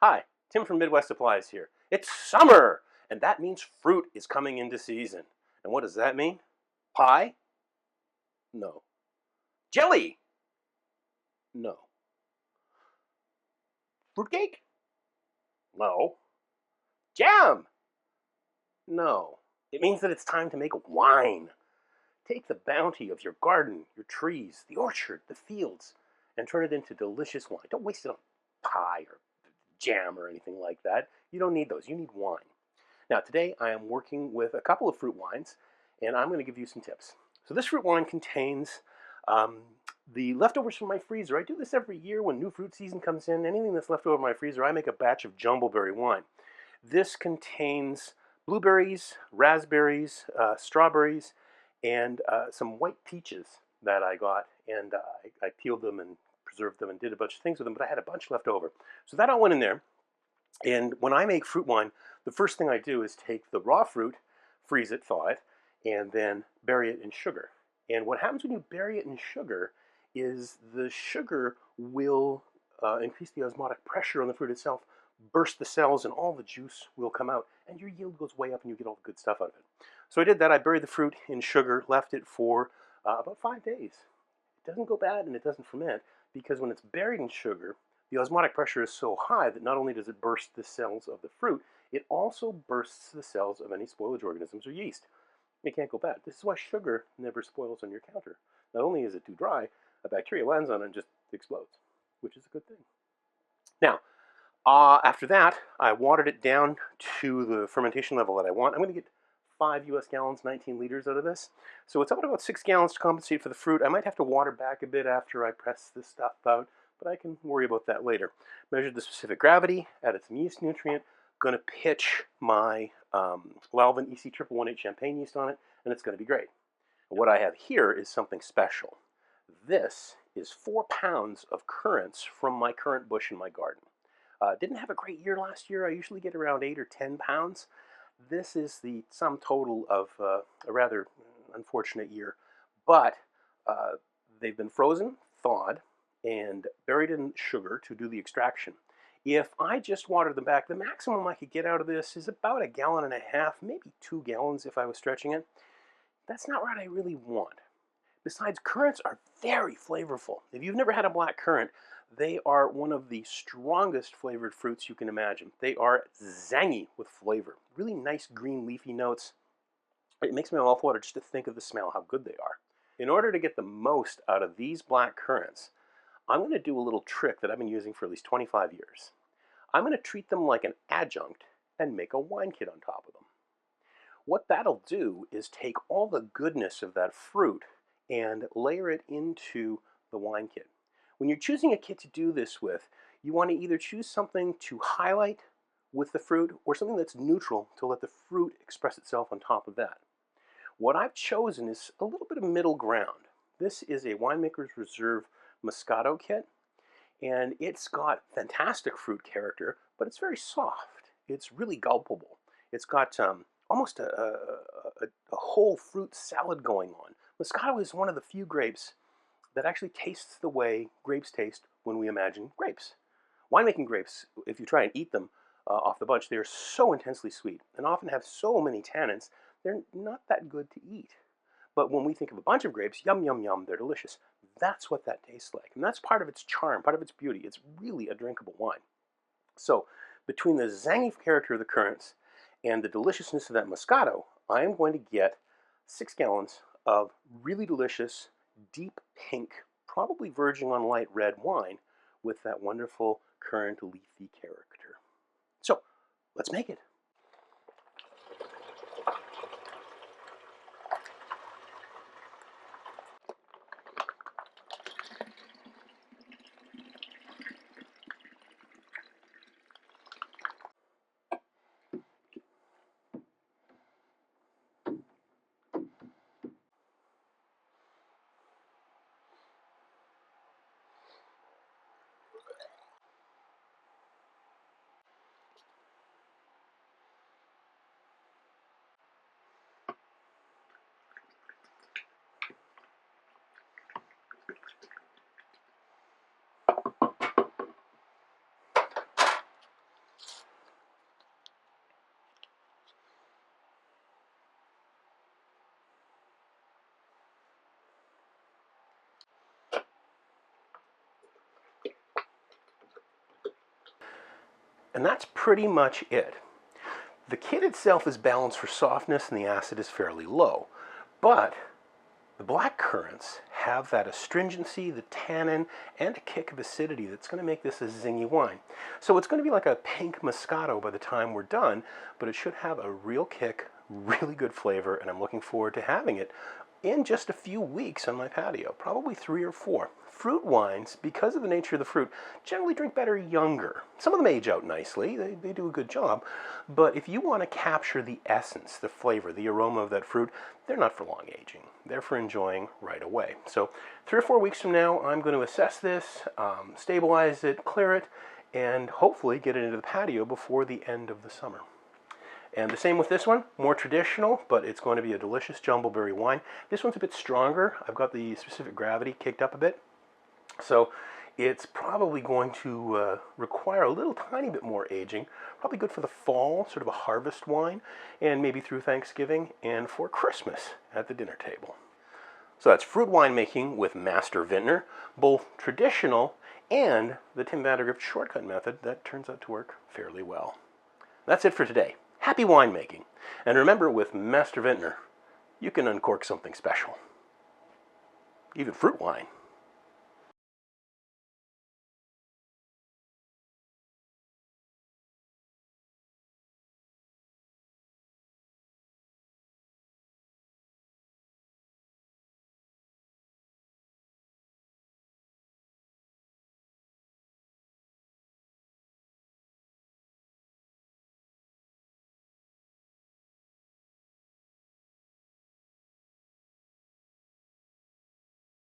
Hi, Tim from Midwest Supplies here. It's summer, and that means fruit is coming into season. And what does that mean? Pie? No. Jelly? No. Fruitcake? No. Jam? No. It means that it's time to make wine. Take the bounty of your garden, your trees, the orchard, the fields, and turn it into delicious wine. Don't waste it on pie or jam or anything like that. You don't need those. You need wine. Now today I am working with a couple of fruit wines, and I'm going to give you some tips. So this fruit wine contains the leftovers from my freezer. I do this every year when new fruit season comes in. Anything that's left over in my freezer, I make a batch of jumbleberry wine. This contains blueberries, raspberries, strawberries, and some white peaches that I got, and I peeled them and preserved them and did a bunch of things with them, but I had a bunch left over. So that all went in there. And when I make fruit wine, the first thing I do is take the raw fruit, freeze it, thaw it, and then bury it in sugar. And what happens when you bury it in sugar is the sugar will increase the osmotic pressure on the fruit itself, burst the cells, and all the juice will come out, and your yield goes way up and you get all the good stuff out of it. So I did that. I buried the fruit in sugar, left it for about 5 days. It doesn't go bad and it doesn't ferment because when it's buried in sugar, the osmotic pressure is so high that not only does it burst the cells of the fruit, it also bursts the cells of any spoilage organisms or yeast. It can't go bad. This is why sugar never spoils on your counter. Not only is it too dry, a bacteria lands on it and just explodes, which is a good thing. Now, after that, I watered it down to the fermentation level that I want. I'm going to get 5 US gallons, 19 liters out of this. So it's about 6 gallons to compensate for the fruit. I might have to water back a bit after I press this stuff out, but I can worry about that later. Measured the specific gravity, added some yeast nutrient, going to pitch my Lalvin EC 118 champagne yeast on it, and it's going to be great. What I have here is something special. This is 4 pounds of currants from my currant bush in my garden. Didn't have a great year last year. I usually get around 8 or 10 pounds. This is the sum total of a rather unfortunate year, but they've been frozen, thawed, and buried in sugar to do the extraction. If I just water them back, the maximum I could get out of this is about 1.5 gallons, maybe 2 gallons if I was stretching it. That's not what I really want. Besides, currants are very flavorful. If you've never had a black currant, they are one of the strongest flavored fruits you can imagine. They are zangy with flavor. Really nice green leafy notes. It makes my mouth water just to think of the smell, how good they are. In order to get the most out of these black currants, I'm going to do a little trick that I've been using for at least 25 years. I'm going to treat them like an adjunct and make a wine kit on top of them. What that'll do is take all the goodness of that fruit and layer it into the wine kit. When you're choosing a kit to do this with, you want to either choose something to highlight with the fruit or something that's neutral to let the fruit express itself on top of that. What I've chosen is a little bit of middle ground. This is a Winemaker's Reserve Moscato kit, and it's got fantastic fruit character, but it's very soft. It's really gulpable. It's got almost a whole fruit salad going on. Moscato is one of the few grapes that actually tastes the way grapes taste when we imagine grapes. Winemaking grapes, if you try and eat them off the bunch, they are so intensely sweet and often have so many tannins, they're not that good to eat. But when we think of a bunch of grapes, yum, yum, yum, they're delicious. That's what that tastes like. And that's part of its charm, part of its beauty. It's really a drinkable wine. So between the zangy character of the currants and the deliciousness of that Moscato, I am going to get 6 gallons of really delicious, deep pink, probably verging on light red wine with that wonderful currant leafy character. So let's make it. And that's pretty much it. The kit itself is balanced for softness and the acid is fairly low, but the black currants have that astringency, the tannin, and a kick of acidity that's going to make this a zingy wine. So it's going to be like a pink Moscato by the time we're done, but it should have a real kick, really good flavor, and I'm looking forward to having it in just a few weeks on my patio, probably 3 or 4. Fruit wines, because of the nature of the fruit, generally drink better younger. Some of them age out nicely, they do a good job, but if you want to capture the essence, the flavor, the aroma of that fruit, they're not for long aging. They're for enjoying right away. So 3 or 4 weeks from now, I'm going to assess this, stabilize it, clear it, and hopefully get it into the patio before the end of the summer. And the same with this one, more traditional, but it's going to be a delicious jumbleberry wine. This one's a bit stronger. I've got the specific gravity kicked up a bit. So it's probably going to require a little tiny bit more aging. Probably good for the fall, sort of a harvest wine, and maybe through Thanksgiving and for Christmas at the dinner table. So that's fruit winemaking with Master Vintner, both traditional and the Tim Vandergrift shortcut method that turns out to work fairly well. That's it for today. Happy winemaking. And remember, with Master Vintner, you can uncork something special. Even fruit wine.